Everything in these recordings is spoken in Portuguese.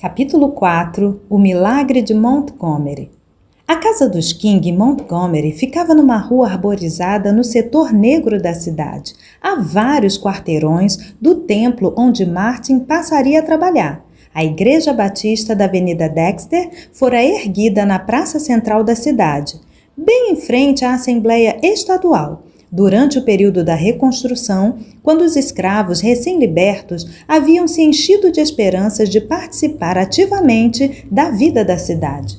Capítulo 4 O Milagre de Montgomery. A casa dos King em Montgomery ficava numa rua arborizada no setor negro da cidade, a vários quarteirões do templo onde Martin passaria a trabalhar. A Igreja Batista da Avenida Dexter fora erguida na praça central da cidade, bem em frente à Assembleia Estadual. Durante o período da reconstrução, quando os escravos recém-libertos haviam se enchido de esperanças de participar ativamente da vida da cidade.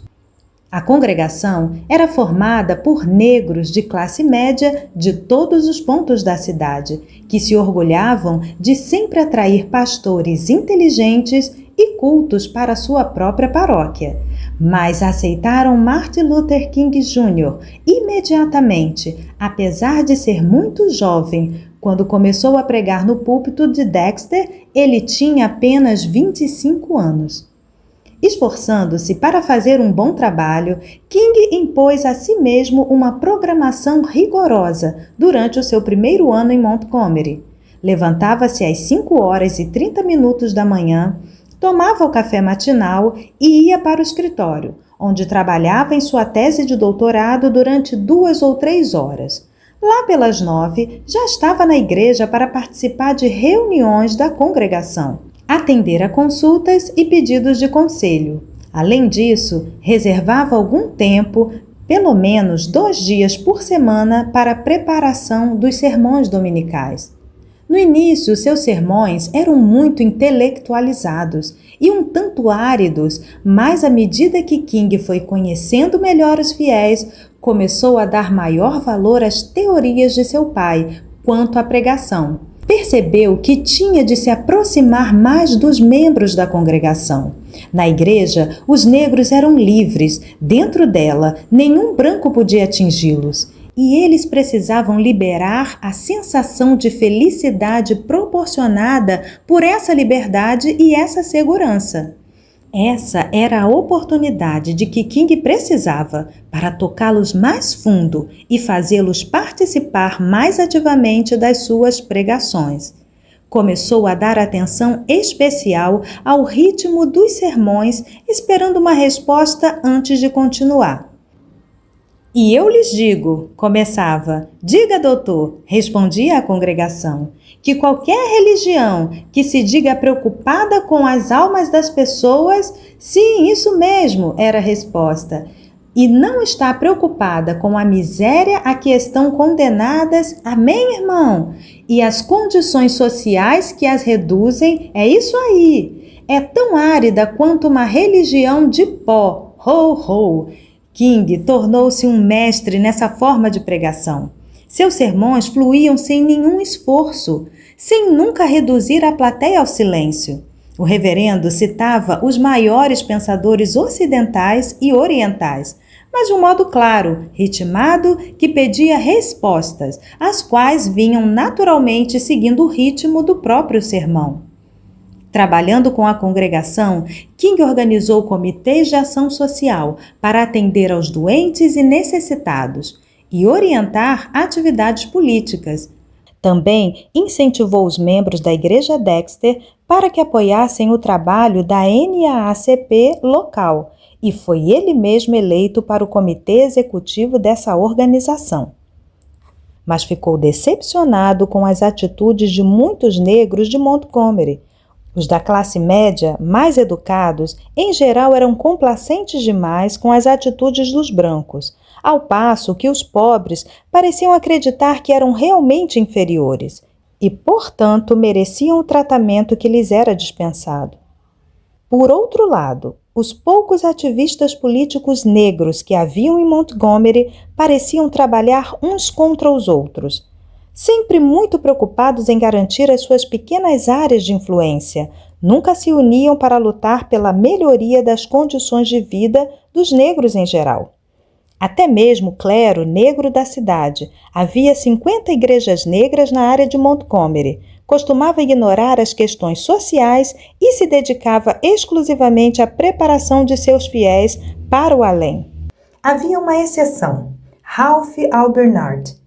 A congregação era formada por negros de classe média de todos os pontos da cidade, que se orgulhavam de sempre atrair pastores inteligentes e cultos para sua própria paróquia. Mas aceitaram Martin Luther King Jr. imediatamente, apesar de ser muito jovem. Quando começou a pregar no púlpito de Dexter, ele tinha apenas 25 anos. Esforçando-se para fazer um bom trabalho, King impôs a si mesmo uma programação rigorosa durante o seu primeiro ano em Montgomery. Levantava-se às 5h30 da manhã, tomava o café matinal e ia para o escritório, onde trabalhava em sua tese de doutorado durante 2 ou 3 horas. Lá pelas 9, já estava na igreja para participar de reuniões da congregação, atender a consultas e pedidos de conselho. Além disso, reservava algum tempo, pelo menos 2 dias por semana, para a preparação dos sermões dominicais. No início, seus sermões eram muito intelectualizados e um tanto áridos, mas à medida que King foi conhecendo melhor os fiéis, começou a dar maior valor às teorias de seu pai quanto à pregação. Percebeu que tinha de se aproximar mais dos membros da congregação. Na igreja, os negros eram livres. Dentro dela, nenhum branco podia atingi-los. E eles precisavam liberar a sensação de felicidade proporcionada por essa liberdade e essa segurança. Essa era a oportunidade de que King precisava para tocá-los mais fundo e fazê-los participar mais ativamente das suas pregações. Começou a dar atenção especial ao ritmo dos sermões, esperando uma resposta antes de continuar. "E eu lhes digo", começava, "diga, doutor", respondia a congregação, "que qualquer religião que se diga preocupada com as almas das pessoas, sim, isso mesmo", era a resposta, "e não está preocupada com a miséria a que estão condenadas, amém, irmão? E as condições sociais que as reduzem, é isso aí. É tão árida quanto uma religião de pó, ho, ho." King tornou-se um mestre nessa forma de pregação. Seus sermões fluíam sem nenhum esforço, sem nunca reduzir a plateia ao silêncio. O reverendo citava os maiores pensadores ocidentais e orientais, mas de um modo claro, ritmado, que pedia respostas, as quais vinham naturalmente seguindo o ritmo do próprio sermão. Trabalhando com a congregação, King organizou comitês de ação social para atender aos doentes e necessitados e orientar atividades políticas. Também incentivou os membros da Igreja Dexter para que apoiassem o trabalho da NAACP local e foi ele mesmo eleito para o comitê executivo dessa organização. Mas ficou decepcionado com as atitudes de muitos negros de Montgomery. Os da classe média, mais educados, em geral eram complacentes demais com as atitudes dos brancos, ao passo que os pobres pareciam acreditar que eram realmente inferiores e, portanto, mereciam o tratamento que lhes era dispensado. Por outro lado, os poucos ativistas políticos negros que haviam em Montgomery pareciam trabalhar uns contra os outros, sempre muito preocupados em garantir as suas pequenas áreas de influência, nunca se uniam para lutar pela melhoria das condições de vida dos negros em geral. Até mesmo o clero negro da cidade, havia 50 igrejas negras na área de Montgomery, costumava ignorar as questões sociais e se dedicava exclusivamente à preparação de seus fiéis para o além. Havia uma exceção, Ralph Albernard,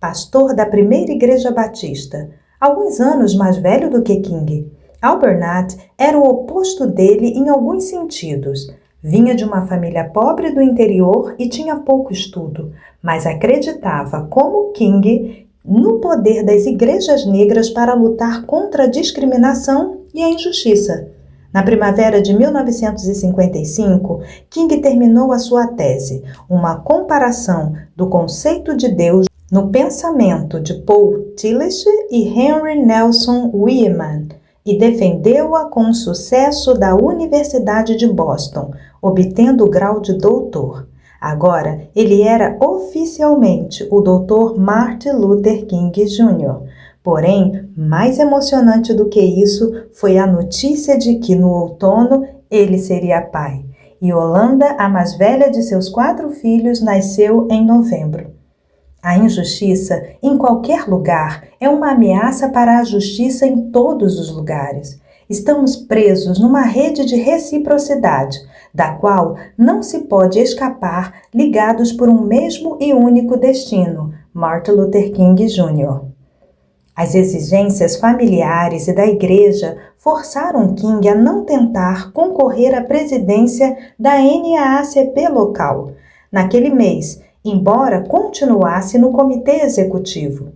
pastor da primeira igreja batista, alguns anos mais velho do que King. Albernaz era o oposto dele em alguns sentidos. Vinha de uma família pobre do interior e tinha pouco estudo, mas acreditava, como King, no poder das igrejas negras para lutar contra a discriminação e a injustiça. Na primavera de 1955, King terminou a sua tese, uma comparação do conceito de Deus no pensamento de Paul Tillich e Henry Nelson Wieman, e defendeu-a com sucesso da Universidade de Boston, obtendo o grau de doutor. Agora, ele era oficialmente o Dr. Martin Luther King Jr. Porém, mais emocionante do que isso foi a notícia de que no outono ele seria pai. Yolanda, a mais velha de seus 4 filhos, nasceu em novembro. A injustiça, em qualquer lugar, é uma ameaça para a justiça em todos os lugares. Estamos presos numa rede de reciprocidade, da qual não se pode escapar, ligados por um mesmo e único destino, Martin Luther King Jr. As exigências familiares e da igreja forçaram King a não tentar concorrer à presidência da NAACP local naquele mês, embora continuasse no comitê executivo.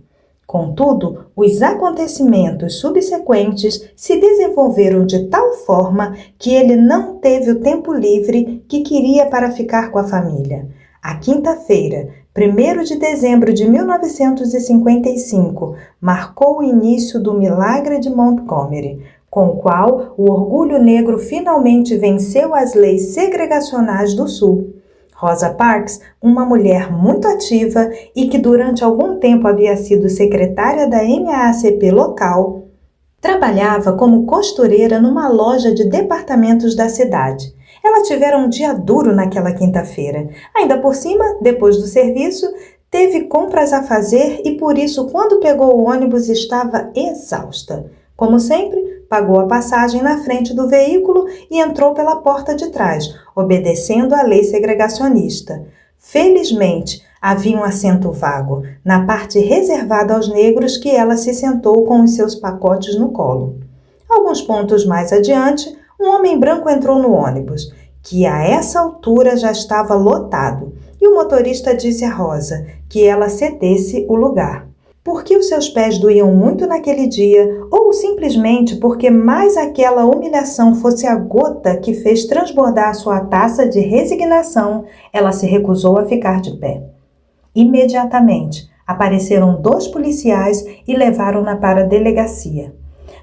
Contudo, os acontecimentos subsequentes se desenvolveram de tal forma que ele não teve o tempo livre que queria para ficar com a família. A quinta-feira, 1º de dezembro de 1955, marcou o início do Milagre de Montgomery, com o qual o orgulho negro finalmente venceu as leis segregacionais do Sul. Rosa Parks, uma mulher muito ativa e que durante algum tempo havia sido secretária da NAACP local, trabalhava como costureira numa loja de departamentos da cidade. Ela tivera um dia duro naquela quinta-feira. Ainda por cima, depois do serviço, teve compras a fazer e por isso, quando pegou o ônibus, estava exausta. Como sempre, pagou a passagem na frente do veículo e entrou pela porta de trás, obedecendo à lei segregacionista. Felizmente, havia um assento vago, na parte reservada aos negros, que ela se sentou com os seus pacotes no colo. Alguns pontos mais adiante, um homem branco entrou no ônibus, que a essa altura já estava lotado, e o motorista disse a Rosa que ela cedesse o lugar. Porque os seus pés doíam muito naquele dia, ou simplesmente porque mais aquela humilhação fosse a gota que fez transbordar sua taça de resignação, ela se recusou a ficar de pé. Imediatamente, apareceram 2 policiais e levaram-na para a delegacia.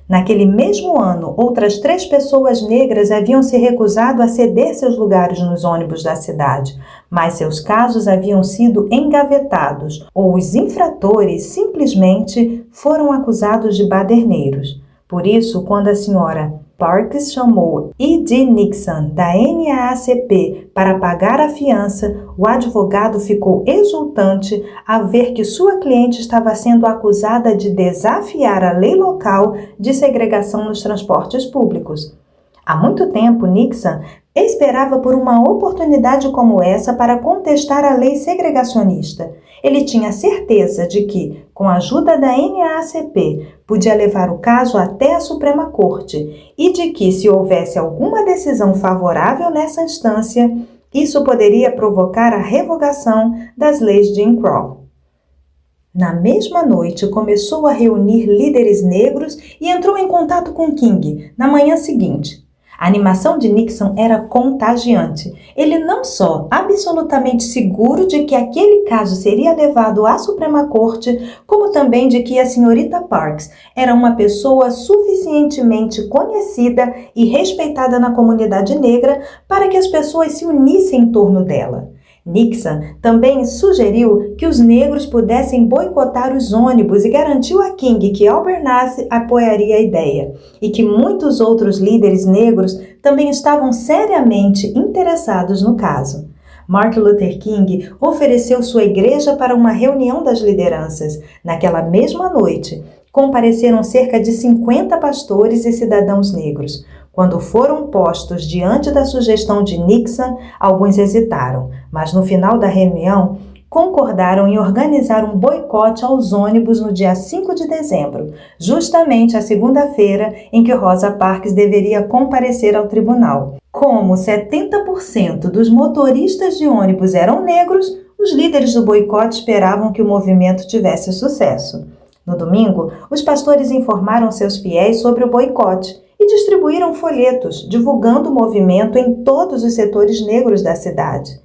Naquele mesmo ano, outras 3 pessoas negras haviam se recusado a ceder seus lugares nos ônibus da cidade, mas seus casos haviam sido engavetados ou os infratores simplesmente foram acusados de baderneiros. Por isso, quando a senhora Parks chamou E.D. Nixon da NAACP para pagar a fiança, o advogado ficou exultante a ver que sua cliente estava sendo acusada de desafiar a lei local de segregação nos transportes públicos. Há muito tempo, Nixon esperava por uma oportunidade como essa para contestar a lei segregacionista. Ele tinha certeza de que, com a ajuda da NAACP, podia levar o caso até a Suprema Corte e de que, se houvesse alguma decisão favorável nessa instância, isso poderia provocar a revogação das leis de Jim Crow. Na mesma noite, começou a reunir líderes negros e entrou em contato com King na manhã seguinte. A animação de Nixon era contagiante. Ele não só absolutamente seguro de que aquele caso seria levado à Suprema Corte, como também de que a senhorita Parks era uma pessoa suficientemente conhecida e respeitada na comunidade negra para que as pessoas se unissem em torno dela. Nixon também sugeriu que os negros pudessem boicotar os ônibus e garantiu a King que Albernaz apoiaria a ideia e que muitos outros líderes negros também estavam seriamente interessados no caso. Martin Luther King ofereceu sua igreja para uma reunião das lideranças. Naquela mesma noite, compareceram cerca de 50 pastores e cidadãos negros. Quando foram postos diante da sugestão de Nixon, alguns hesitaram, mas no final da reunião, concordaram em organizar um boicote aos ônibus no dia 5 de dezembro, justamente a segunda-feira em que Rosa Parks deveria comparecer ao tribunal. Como 70% dos motoristas de ônibus eram negros, os líderes do boicote esperavam que o movimento tivesse sucesso. No domingo, os pastores informaram seus fiéis sobre o boicote e distribuíram folhetos, divulgando o movimento em todos os setores negros da cidade.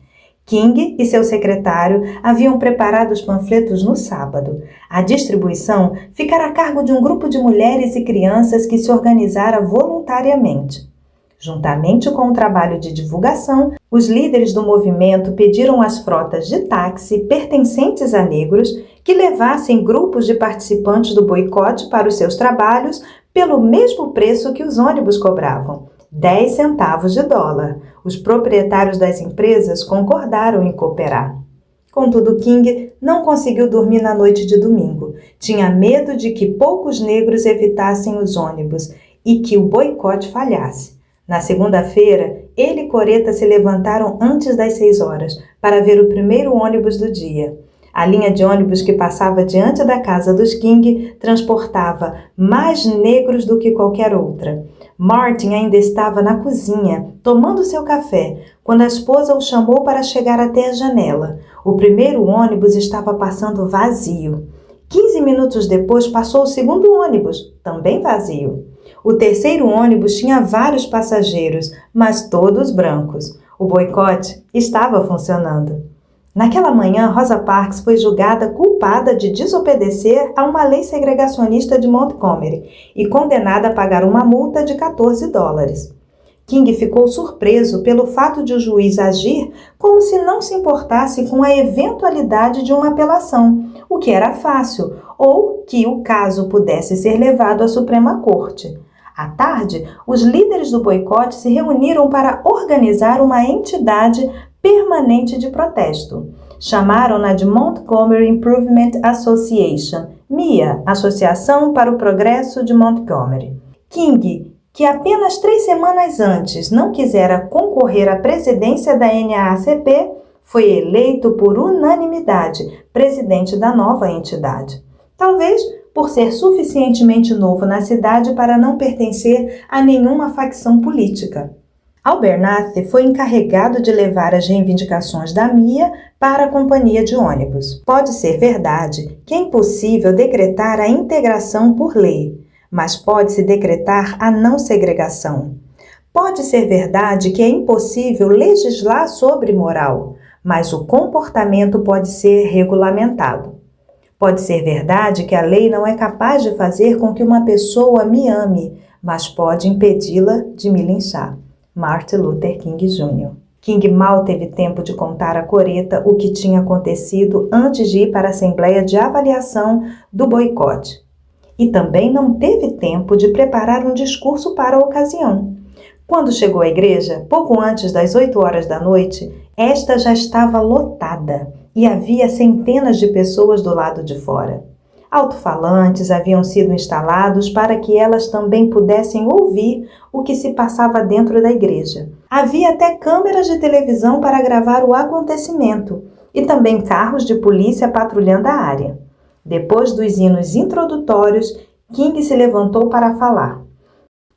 King e seu secretário haviam preparado os panfletos no sábado. A distribuição ficara a cargo de um grupo de mulheres e crianças que se organizara voluntariamente. Juntamente com o trabalho de divulgação, os líderes do movimento pediram às frotas de táxi pertencentes a negros que levassem grupos de participantes do boicote para os seus trabalhos pelo mesmo preço que os ônibus cobravam, 10 centavos de dólar. Os proprietários das empresas concordaram em cooperar. Contudo, King não conseguiu dormir na noite de domingo. Tinha medo de que poucos negros evitassem os ônibus e que o boicote falhasse. Na segunda-feira, ele e Coretta se levantaram antes das 6 horas para ver o primeiro ônibus do dia. A linha de ônibus que passava diante da casa dos King transportava mais negros do que qualquer outra. Martin ainda estava na cozinha, tomando seu café, quando a esposa o chamou para chegar até a janela. O primeiro ônibus estava passando vazio. 15 minutos depois passou o segundo ônibus, também vazio. O terceiro ônibus tinha vários passageiros, mas todos brancos. O boicote estava funcionando. Naquela manhã, Rosa Parks foi julgada culpada de desobedecer a uma lei segregacionista de Montgomery e condenada a pagar uma multa de 14 dólares. King ficou surpreso pelo fato de o juiz agir como se não se importasse com a eventualidade de uma apelação, o que era fácil, ou que o caso pudesse ser levado à Suprema Corte. À tarde, os líderes do boicote se reuniram para organizar uma entidade permanente de protesto. Chamaram-na de Montgomery Improvement Association, MIA, Associação para o Progresso de Montgomery. King, que apenas 3 semanas antes não quisera concorrer à presidência da NAACP, foi eleito por unanimidade presidente da nova entidade. Talvez por ser suficientemente novo na cidade para não pertencer a nenhuma facção política. Abernathy foi encarregado de levar as reivindicações da MIA para a companhia de ônibus. Pode ser verdade que é impossível decretar a integração por lei, mas pode-se decretar a não segregação. Pode ser verdade que é impossível legislar sobre moral, mas o comportamento pode ser regulamentado. Pode ser verdade que a lei não é capaz de fazer com que uma pessoa me ame, mas pode impedi-la de me linchar. Martin Luther King Jr. King mal teve tempo de contar a Coretta o que tinha acontecido antes de ir para a Assembleia de Avaliação do boicote. E também não teve tempo de preparar um discurso para a ocasião. Quando chegou à igreja, pouco antes das 8 horas da noite, esta já estava lotada e havia centenas de pessoas do lado de fora. Alto-falantes haviam sido instalados para que elas também pudessem ouvir o que se passava dentro da igreja. Havia até câmeras de televisão para gravar o acontecimento e também carros de polícia patrulhando a área. Depois dos hinos introdutórios, King se levantou para falar.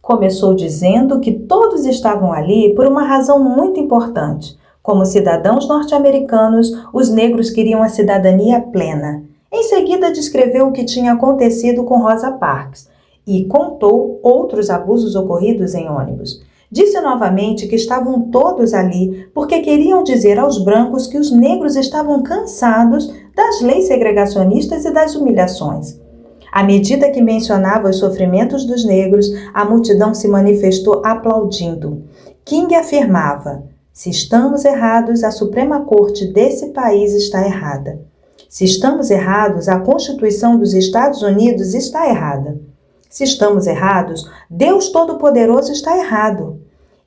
Começou dizendo que todos estavam ali por uma razão muito importante. Como cidadãos norte-americanos, os negros queriam a cidadania plena. Em seguida, descreveu o que tinha acontecido com Rosa Parks e contou outros abusos ocorridos em ônibus. Disse novamente que estavam todos ali porque queriam dizer aos brancos que os negros estavam cansados das leis segregacionistas e das humilhações. À medida que mencionava os sofrimentos dos negros, a multidão se manifestou aplaudindo. King afirmava: se estamos errados, a Suprema Corte desse país está errada. Se estamos errados, a Constituição dos Estados Unidos está errada. Se estamos errados, Deus Todo-Poderoso está errado.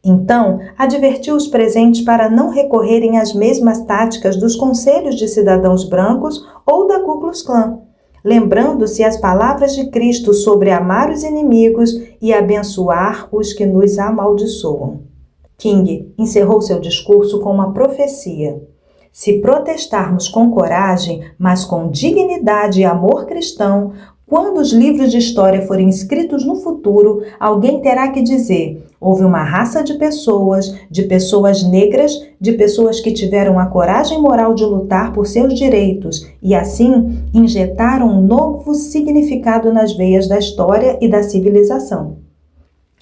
Então, advertiu os presentes para não recorrerem às mesmas táticas dos conselhos de cidadãos brancos ou da Ku Klux Klan, lembrando-se as palavras de Cristo sobre amar os inimigos e abençoar os que nos amaldiçoam. King encerrou seu discurso com uma profecia. Se protestarmos com coragem, mas com dignidade e amor cristão, quando os livros de história forem escritos no futuro, alguém terá que dizer: houve uma raça de pessoas negras, de pessoas que tiveram a coragem moral de lutar por seus direitos e, assim, injetaram um novo significado nas veias da história e da civilização.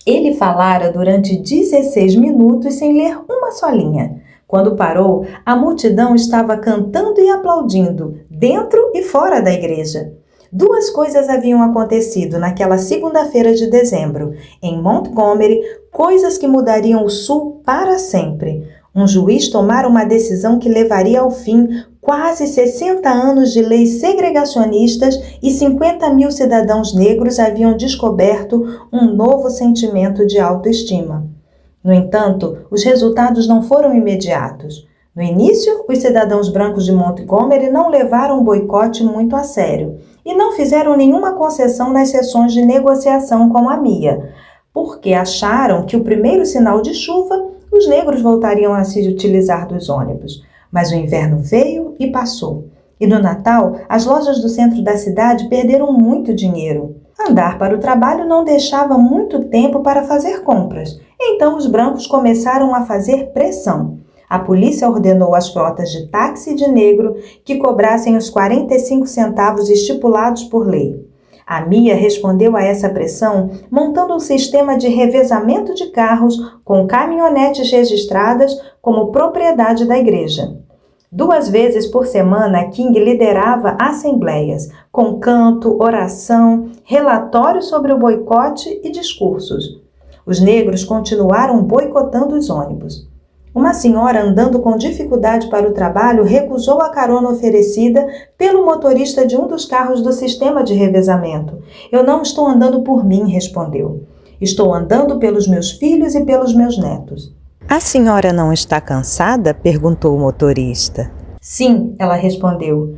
Ele falara durante 16 minutos sem ler uma só linha. Quando parou, a multidão estava cantando e aplaudindo, dentro e fora da igreja. Duas coisas haviam acontecido naquela segunda-feira de dezembro, em Montgomery, coisas que mudariam o Sul para sempre. Um juiz tomara uma decisão que levaria ao fim quase 60 anos de leis segregacionistas e 50 mil cidadãos negros haviam descoberto um novo sentimento de autoestima. No entanto, os resultados não foram imediatos. No início, os cidadãos brancos de Montgomery não levaram o boicote muito a sério e não fizeram nenhuma concessão nas sessões de negociação com a Mia, porque acharam que o primeiro sinal de chuva, os negros voltariam a se utilizar dos ônibus. Mas o inverno veio e passou. E no Natal, as lojas do centro da cidade perderam muito dinheiro. Andar para o trabalho não deixava muito tempo para fazer compras. Então os brancos começaram a fazer pressão. A polícia ordenou às frotas de táxi de negro que cobrassem os 45 centavos estipulados por lei. A Mia respondeu a essa pressão montando um sistema de revezamento de carros com caminhonetes registradas como propriedade da igreja. 2 vezes por semana, King liderava assembleias, com canto, oração, relatórios sobre o boicote e discursos. Os negros continuaram boicotando os ônibus. Uma senhora andando com dificuldade para o trabalho recusou a carona oferecida pelo motorista de um dos carros do sistema de revezamento. Eu não estou andando por mim, respondeu. Estou andando pelos meus filhos e pelos meus netos. A senhora não está cansada? Perguntou o motorista. Sim, ela respondeu.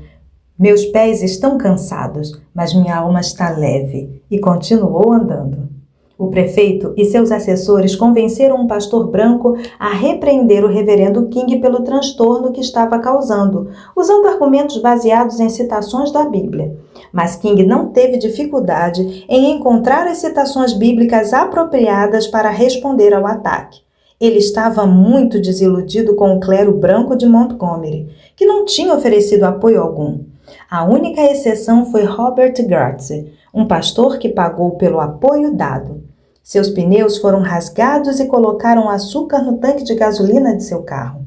Meus pés estão cansados, mas minha alma está leve. E continuou andando. O prefeito e seus assessores convenceram um pastor branco a repreender o reverendo King pelo transtorno que estava causando, usando argumentos baseados em citações da Bíblia. Mas King não teve dificuldade em encontrar as citações bíblicas apropriadas para responder ao ataque. Ele estava muito desiludido com o clero branco de Montgomery, que não tinha oferecido apoio algum. A única exceção foi Robert Gartz, um pastor que pagou pelo apoio dado. Seus pneus foram rasgados e colocaram açúcar no tanque de gasolina de seu carro.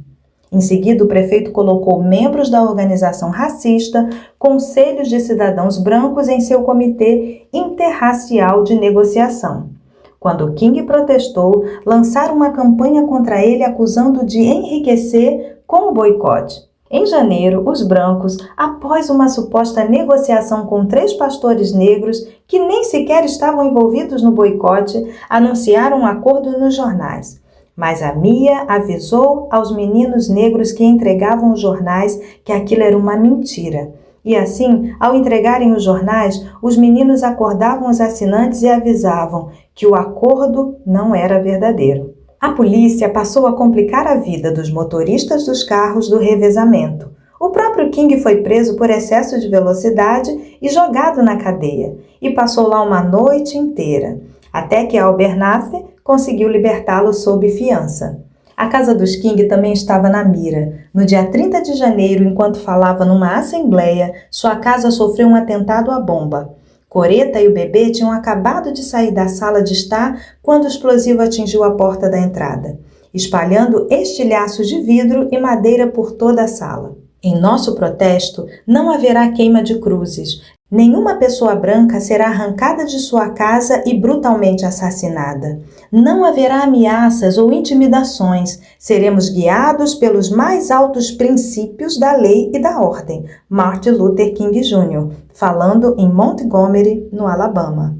Em seguida, o prefeito colocou membros da organização racista, conselhos de cidadãos brancos em seu comitê interracial de negociação. Quando King protestou, lançaram uma campanha contra ele acusando-o de enriquecer com o boicote. Em janeiro, os brancos, após uma suposta negociação com 3 pastores negros que nem sequer estavam envolvidos no boicote, anunciaram um acordo nos jornais. Mas a Mia avisou aos meninos negros que entregavam os jornais que aquilo era uma mentira. E assim, ao entregarem os jornais, os meninos acordavam os assinantes e avisavam que o acordo não era verdadeiro. A polícia passou a complicar a vida dos motoristas dos carros do revezamento. O próprio King foi preso por excesso de velocidade e jogado na cadeia, e passou lá uma noite inteira, até que Abernathy conseguiu libertá-lo sob fiança. A casa dos King também estava na mira. No dia 30 de janeiro, enquanto falava numa assembleia, sua casa sofreu um atentado à bomba. Coretta e o bebê tinham acabado de sair da sala de estar quando o explosivo atingiu a porta da entrada, espalhando estilhaços de vidro e madeira por toda a sala. Em nosso protesto, não haverá queima de cruzes. Nenhuma pessoa branca será arrancada de sua casa e brutalmente assassinada. Não haverá ameaças ou intimidações. Seremos guiados pelos mais altos princípios da lei e da ordem. Martin Luther King Jr., falando em Montgomery, no Alabama.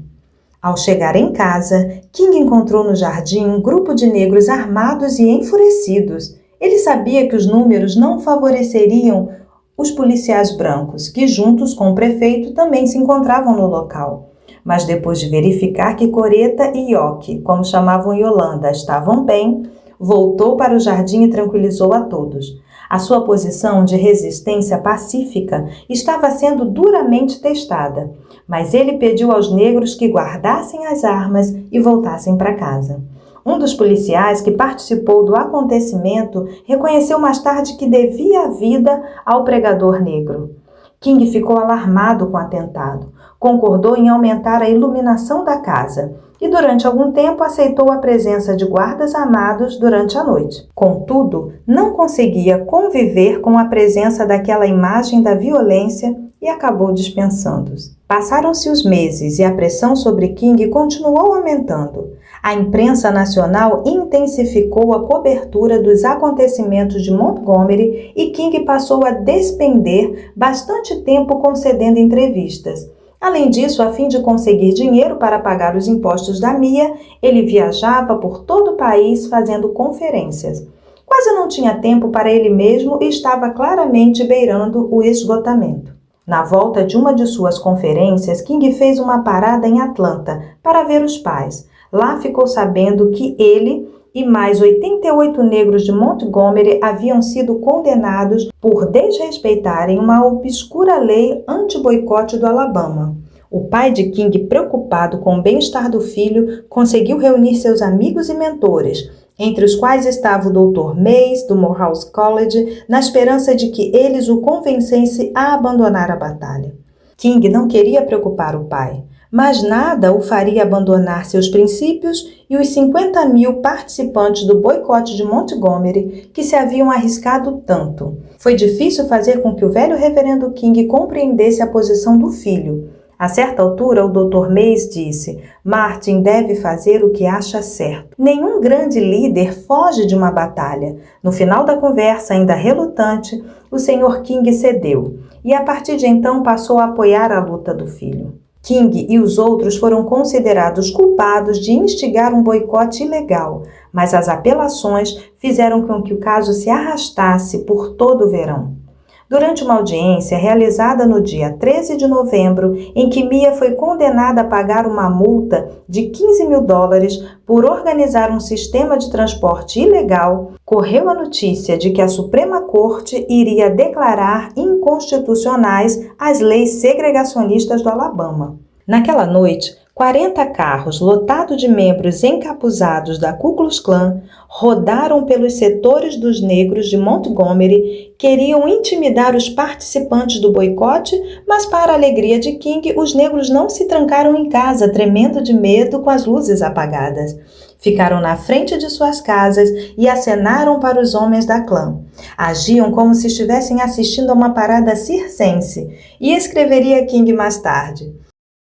Ao chegar em casa, King encontrou no jardim um grupo de negros armados e enfurecidos. Ele sabia que os números não favoreceriam os policiais brancos, que juntos com o prefeito também se encontravam no local. Mas depois de verificar que Coretta e Yoki, como chamavam Yolanda, estavam bem, voltou para o jardim e tranquilizou a todos. A sua posição de resistência pacífica estava sendo duramente testada, mas ele pediu aos negros que guardassem as armas e voltassem para casa. Um dos policiais que participou do acontecimento reconheceu mais tarde que devia a vida ao pregador negro. King ficou alarmado com o atentado, concordou em aumentar a iluminação da casa e durante algum tempo aceitou a presença de guardas armados durante a noite. Contudo, não conseguia conviver com a presença daquela imagem da violência e acabou dispensando-os. Passaram-se os meses e a pressão sobre King continuou aumentando. A imprensa nacional intensificou a cobertura dos acontecimentos de Montgomery e King passou a despender bastante tempo concedendo entrevistas. Além disso, a fim de conseguir dinheiro para pagar os impostos da Mia, ele viajava por todo o país fazendo conferências. Quase não tinha tempo para ele mesmo e estava claramente beirando o esgotamento. Na volta de uma de suas conferências, King fez uma parada em Atlanta para ver os pais. Lá ficou sabendo que ele e mais 88 negros de Montgomery haviam sido condenados por desrespeitarem uma obscura lei anti-boicote do Alabama. O pai de King, preocupado com o bem-estar do filho, conseguiu reunir seus amigos e mentores, entre os quais estava o Dr. Mays, do Morehouse College, na esperança de que eles o convencessem a abandonar a batalha. King não queria preocupar o pai, mas nada o faria abandonar seus princípios e os 50 mil participantes do boicote de Montgomery que se haviam arriscado tanto. Foi difícil fazer com que o velho reverendo King compreendesse a posição do filho. A certa altura, o Dr. Mays disse: Martin deve fazer o que acha certo. Nenhum grande líder foge de uma batalha. No final da conversa, ainda relutante, o Sr. King cedeu e a partir de então passou a apoiar a luta do filho. King e os outros foram considerados culpados de instigar um boicote ilegal, mas as apelações fizeram com que o caso se arrastasse por todo o verão. Durante uma audiência realizada no dia 13 de novembro, em que Mia foi condenada a pagar uma multa de $15 mil por organizar um sistema de transporte ilegal, correu a notícia de que a Suprema Corte iria declarar inconstitucionais as leis segregacionistas do Alabama. Naquela noite, 40 carros lotados de membros encapuzados da Ku Klux Klan rodaram pelos setores dos negros de Montgomery, queriam intimidar os participantes do boicote, mas para a alegria de King, os negros não se trancaram em casa, tremendo de medo com as luzes apagadas. Ficaram na frente de suas casas e acenaram para os homens da clã. Agiam como se estivessem assistindo a uma parada circense, e escreveria King mais tarde: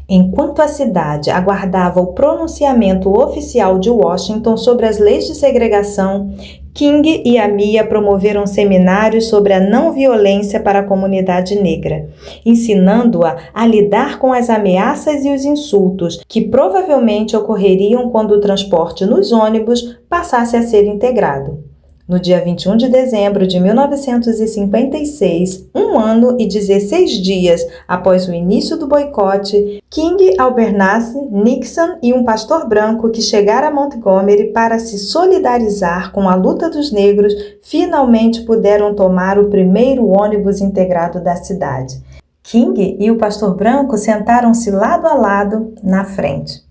enquanto a cidade aguardava o pronunciamento oficial de Washington sobre as leis de segregação, King e a Mia promoveram seminários sobre a não violência para a comunidade negra, ensinando-a a lidar com as ameaças e os insultos que provavelmente ocorreriam quando o transporte nos ônibus passasse a ser integrado. No dia 21 de dezembro de 1956, 1 ano e 16 dias após o início do boicote, King, Abernathy, Nixon e um pastor branco que chegara a Montgomery para se solidarizar com a luta dos negros finalmente puderam tomar o primeiro ônibus integrado da cidade. King e o pastor branco sentaram-se lado a lado na frente.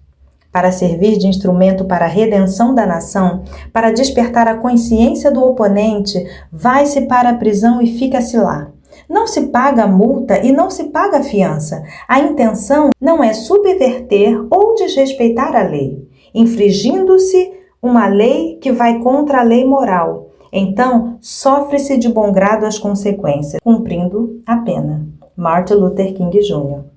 Para servir de instrumento para a redenção da nação, para despertar a consciência do oponente, vai-se para a prisão e fica-se lá. Não se paga multa e não se paga fiança. A intenção não é subverter ou desrespeitar a lei, infringindo-se uma lei que vai contra a lei moral. Então, sofre-se de bom grado as consequências, cumprindo a pena. Martin Luther King Jr.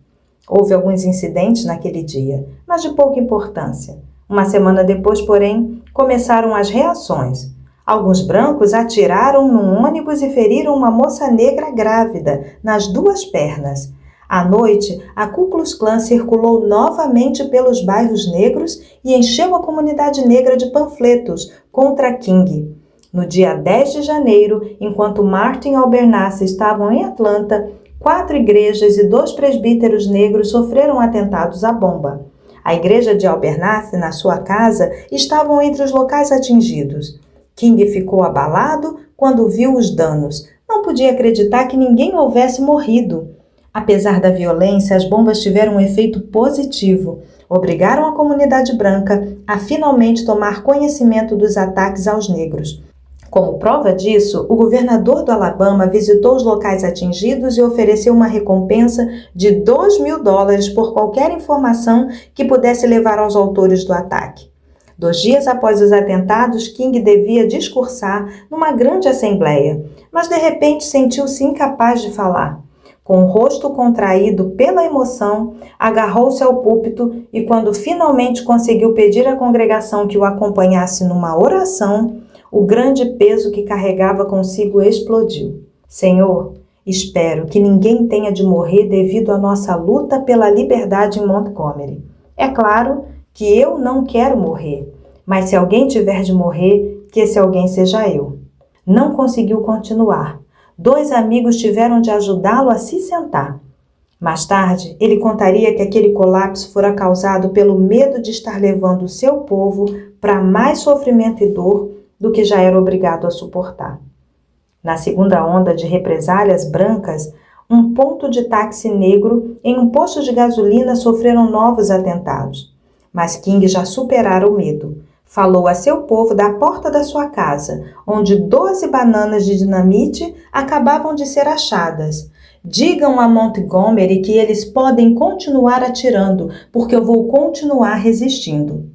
Houve alguns incidentes naquele dia, mas de pouca importância. Uma semana depois, porém, começaram as reações. Alguns brancos atiraram num ônibus e feriram uma moça negra grávida nas 2 pernas. À noite, a Ku Klux Klan circulou novamente pelos bairros negros e encheu a comunidade negra de panfletos contra King. No dia 10 de janeiro, enquanto Martin e Abernathy estavam em Atlanta, 4 igrejas e 2 presbíteros negros sofreram atentados à bomba. A igreja de Abernathy, na sua casa, estavam entre os locais atingidos. King ficou abalado quando viu os danos. Não podia acreditar que ninguém houvesse morrido. Apesar da violência, as bombas tiveram um efeito positivo. Obrigaram a comunidade branca a finalmente tomar conhecimento dos ataques aos negros. Como prova disso, o governador do Alabama visitou os locais atingidos e ofereceu uma recompensa de $2.000 por qualquer informação que pudesse levar aos autores do ataque. 2 dias após os atentados, King devia discursar numa grande assembleia, mas de repente sentiu-se incapaz de falar. Com o rosto contraído pela emoção, agarrou-se ao púlpito e, quando finalmente conseguiu pedir à congregação que o acompanhasse numa oração, o grande peso que carregava consigo explodiu. Senhor, espero que ninguém tenha de morrer devido à nossa luta pela liberdade em Montgomery. É claro que eu não quero morrer, mas se alguém tiver de morrer, que esse alguém seja eu. Não conseguiu continuar. 2 amigos tiveram de ajudá-lo a se sentar. Mais tarde, ele contaria que aquele colapso fora causado pelo medo de estar levando o seu povo para mais sofrimento e dor do que já era obrigado a suportar. Na segunda onda de represálias brancas, um ponto de táxi negro em um posto de gasolina sofreram novos atentados. Mas King já superara o medo. Falou a seu povo da porta da sua casa, onde 12 bananas de dinamite acabavam de ser achadas. Digam a Montgomery que eles podem continuar atirando, porque eu vou continuar resistindo.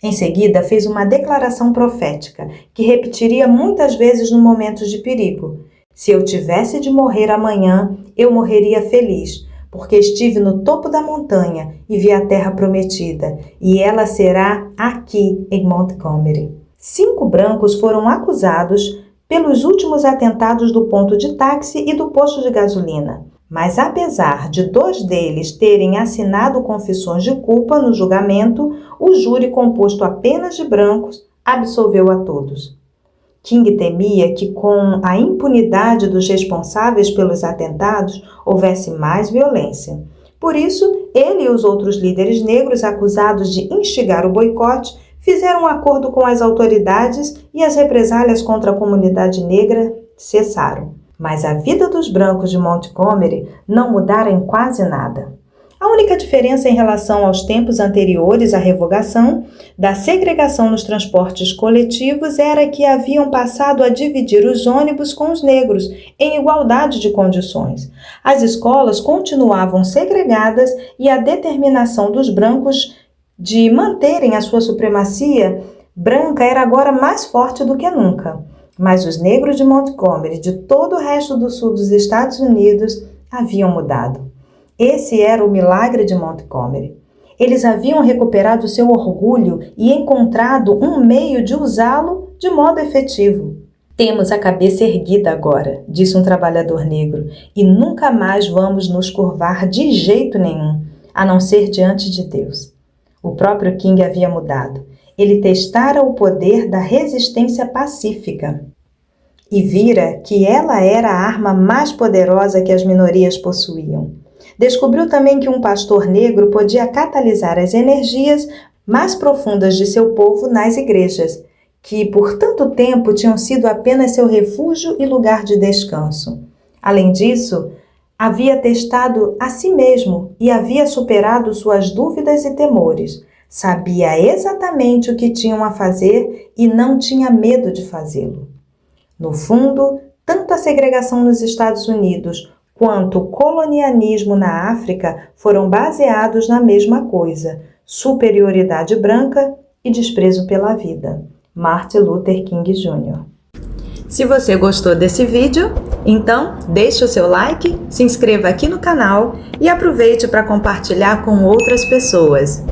Em seguida, fez uma declaração profética, que repetiria muitas vezes no momentos de perigo. Se eu tivesse de morrer amanhã, eu morreria feliz, porque estive no topo da montanha e vi a terra prometida, e ela será aqui em Montgomery. 5 brancos foram acusados pelos últimos atentados do ponto de táxi e do posto de gasolina. Mas apesar de 2 deles terem assinado confissões de culpa no julgamento, o júri, composto apenas de brancos, absolveu a todos. King temia que, com a impunidade dos responsáveis pelos atentados, houvesse mais violência. Por isso, ele e os outros líderes negros acusados de instigar o boicote fizeram um acordo com as autoridades e as represálias contra a comunidade negra cessaram. Mas a vida dos brancos de Montgomery não mudara em quase nada. A única diferença em relação aos tempos anteriores à revogação da segregação nos transportes coletivos era que haviam passado a dividir os ônibus com os negros em igualdade de condições. As escolas continuavam segregadas e a determinação dos brancos de manterem a sua supremacia branca era agora mais forte do que nunca. Mas os negros de Montgomery e de todo o resto do sul dos Estados Unidos haviam mudado. Esse era o milagre de Montgomery. Eles haviam recuperado seu orgulho e encontrado um meio de usá-lo de modo efetivo. Temos a cabeça erguida agora, disse um trabalhador negro, e nunca mais vamos nos curvar de jeito nenhum, a não ser diante de Deus. O próprio King havia mudado. Ele testara o poder da resistência pacífica e vira que ela era a arma mais poderosa que as minorias possuíam. Descobriu também que um pastor negro podia catalisar as energias mais profundas de seu povo nas igrejas, que por tanto tempo tinham sido apenas seu refúgio e lugar de descanso. Além disso, havia testado a si mesmo e havia superado suas dúvidas e temores. Sabia exatamente o que tinham a fazer e não tinha medo de fazê-lo. No fundo, tanto a segregação nos Estados Unidos quanto o colonialismo na África foram baseados na mesma coisa: superioridade branca e desprezo pela vida. Martin Luther King Jr. Se você gostou desse vídeo, então deixe o seu like, se inscreva aqui no canal e aproveite para compartilhar com outras pessoas.